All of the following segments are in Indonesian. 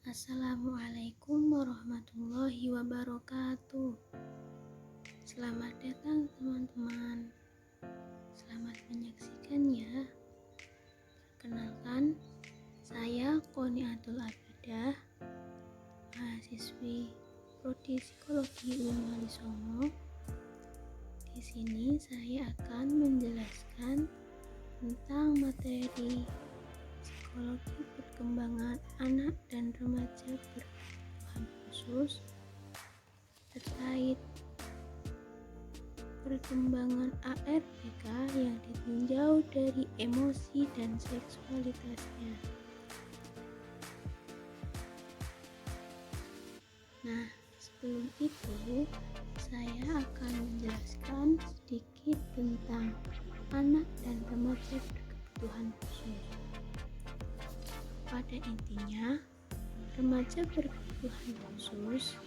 Assalamualaikum warahmatullahi wabarakatuh. Selamat datang teman-teman. Selamat menyaksikan ya. Perkenalkan, saya Qoniatul Abidah, mahasiswi Prodi Psikologi UIN Songo. Di sini saya akan menjelaskan tentang materi psikologi perkembangan anak dan remaja berkebutuhan khusus terkait perkembangan ARPK yang ditinjau dari emosi dan seksualitasnya. Nah, sebelum itu saya akan menjelaskan sedikit tentang anak dan remaja berkebutuhan khusus. Pada intinya, remaja berkebutuhan khusus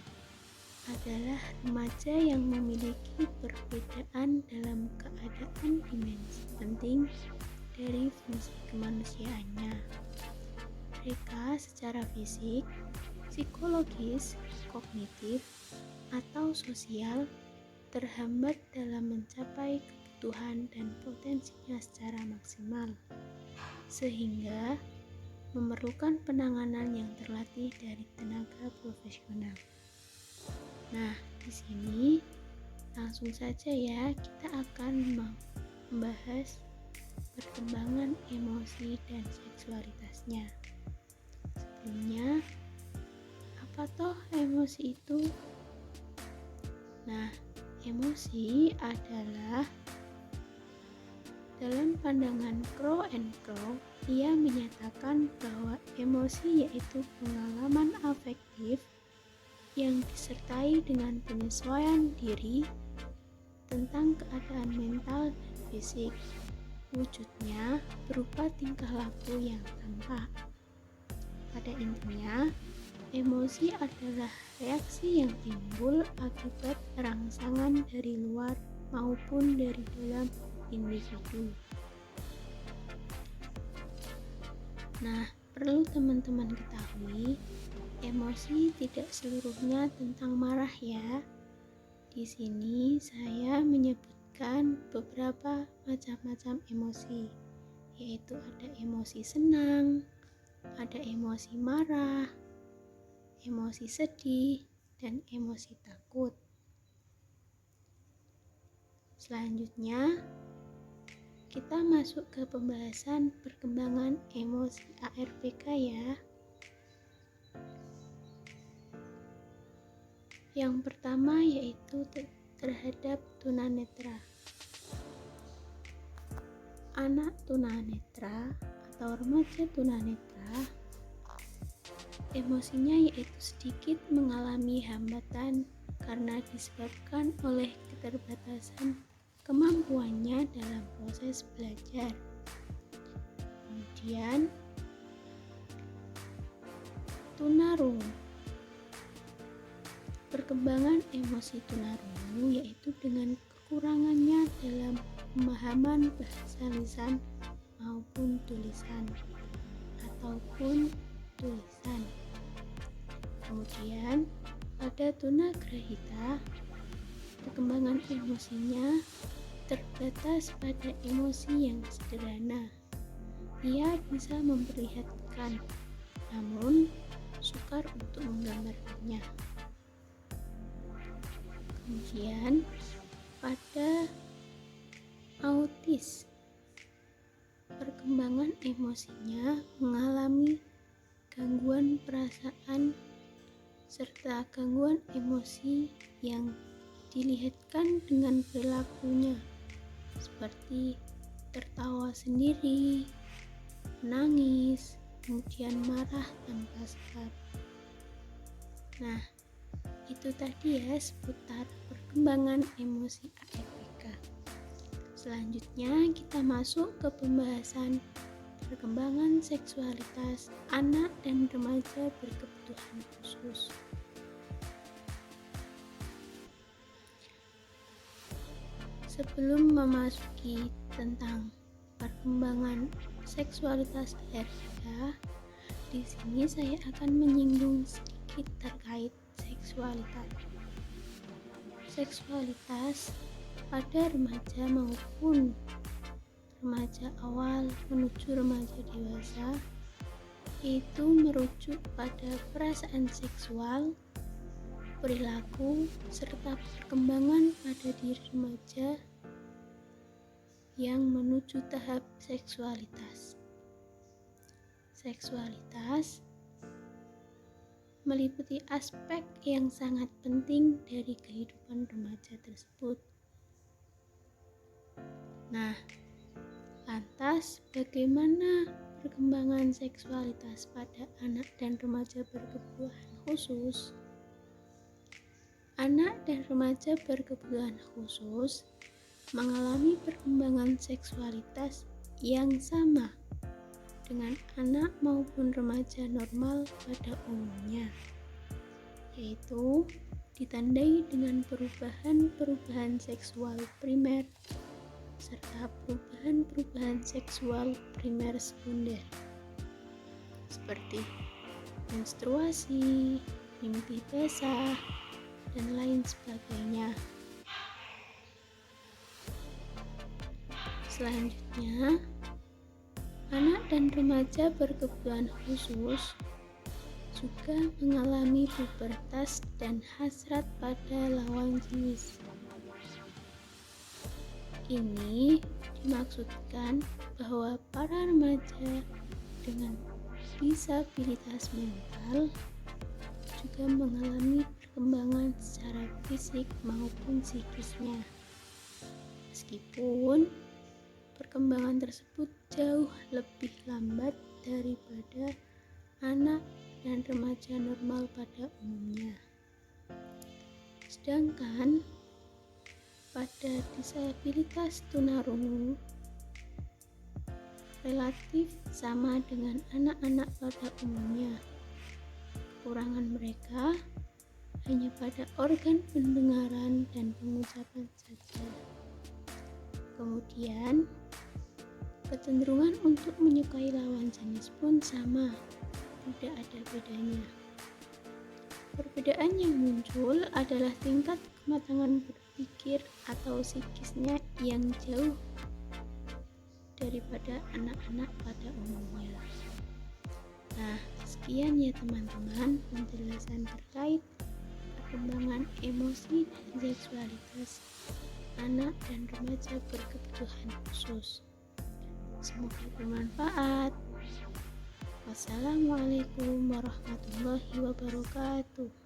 adalah remaja yang memiliki perbedaan dalam keadaan dimensi penting dari fungsi kemanusiaannya. Mereka secara fisik, psikologis, kognitif, atau sosial terhambat dalam mencapai kebutuhan dan potensinya secara maksimal, sehingga memerlukan penanganan yang terlatih dari tenaga profesional. Nah, di sini langsung saja ya, kita akan membahas perkembangan emosi dan seksualitasnya. Sebelumnya, apa toh emosi itu? Nah, emosi adalah, dalam pandangan Crow and Crow, ia menyatakan bahwa emosi yaitu pengalaman afektif yang disertai dengan penyesuaian diri tentang keadaan mental dan fisik. Wujudnya berupa tingkah laku yang tampak. Pada intinya, emosi adalah reaksi yang timbul akibat rangsangan dari luar maupun dari dalam individu. Nah, perlu teman-teman ketahui, emosi tidak seluruhnya tentang marah ya. Di sini saya menyebutkan beberapa macam-macam emosi, yaitu ada emosi senang, ada emosi marah, emosi sedih, dan emosi takut. Selanjutnya, kita masuk ke pembahasan perkembangan emosi ARPK ya. Yang pertama yaitu terhadap tunanetra. Anak tunanetra atau remaja tunanetra, emosinya yaitu sedikit mengalami hambatan karena disebabkan oleh keterbatasan kemampuannya dalam proses belajar. Kemudian tunarungu. Perkembangan emosi tunarungu yaitu dengan kekurangannya dalam pemahaman bahasa lisan maupun tulisan ataupun tulisan. Kemudian pada tunagrahita, perkembangan emosinya terbatas pada emosi yang sederhana. Ia bisa memperlihatkan, namun sukar untuk menggambarkannya. Kemudian pada autis, perkembangan emosinya mengalami gangguan perasaan serta gangguan emosi yang dilihatkan dengan perilakunya, seperti tertawa sendiri, menangis, kemudian marah tanpa sebab. Nah, itu tadi ya seputar perkembangan emosi ARPK. Selanjutnya kita masuk ke pembahasan perkembangan seksualitas anak dan remaja berkebutuhan khusus. Sebelum memasuki tentang perkembangan seksualitas ARPK, Di sini saya akan menyinggung sedikit terkait seksualitas. Seksualitas pada remaja maupun remaja awal menuju remaja dewasa itu merujuk pada perasaan seksual, perilaku, serta perkembangan pada diri remaja yang menuju tahap seksualitas. Seksualitas meliputi aspek yang sangat penting dari kehidupan remaja tersebut. Nah, lantas bagaimana perkembangan seksualitas pada anak dan remaja berkebutuhan khusus? Anak dan remaja berkebutuhan khusus mengalami perkembangan seksualitas yang sama dengan anak maupun remaja normal pada umumnya, yaitu ditandai dengan perubahan-perubahan seksual primer serta perubahan-perubahan seksual primer sekunder seperti menstruasi, mimpi basah, dan lain sebagainya. Selanjutnya, anak dan remaja berkebutuhan khusus juga mengalami pubertas dan hasrat pada lawan jenis. Ini dimaksudkan bahwa para remaja dengan disabilitas mental juga mengalami perkembangan secara fisik maupun psikisnya. Meskipun perkembangan tersebut jauh lebih lambat daripada anak dan remaja normal pada umumnya. Sedangkan pada disabilitas tunarungu relatif sama dengan anak-anak pada umumnya. Kekurangan mereka hanya pada organ pendengaran dan pengucapan saja. Kemudian, kecenderungan untuk menyukai lawan jenis pun sama, tidak ada bedanya. Perbedaan yang muncul adalah tingkat kematangan berpikir atau psikisnya yang jauh daripada anak-anak pada umumnya. Nah, sekian ya teman-teman penjelasan terkait perkembangan emosi dan seksualitas anak dan remaja berkebutuhan khusus. Semoga bermanfaat. Wassalamualaikum warahmatullahi wabarakatuh.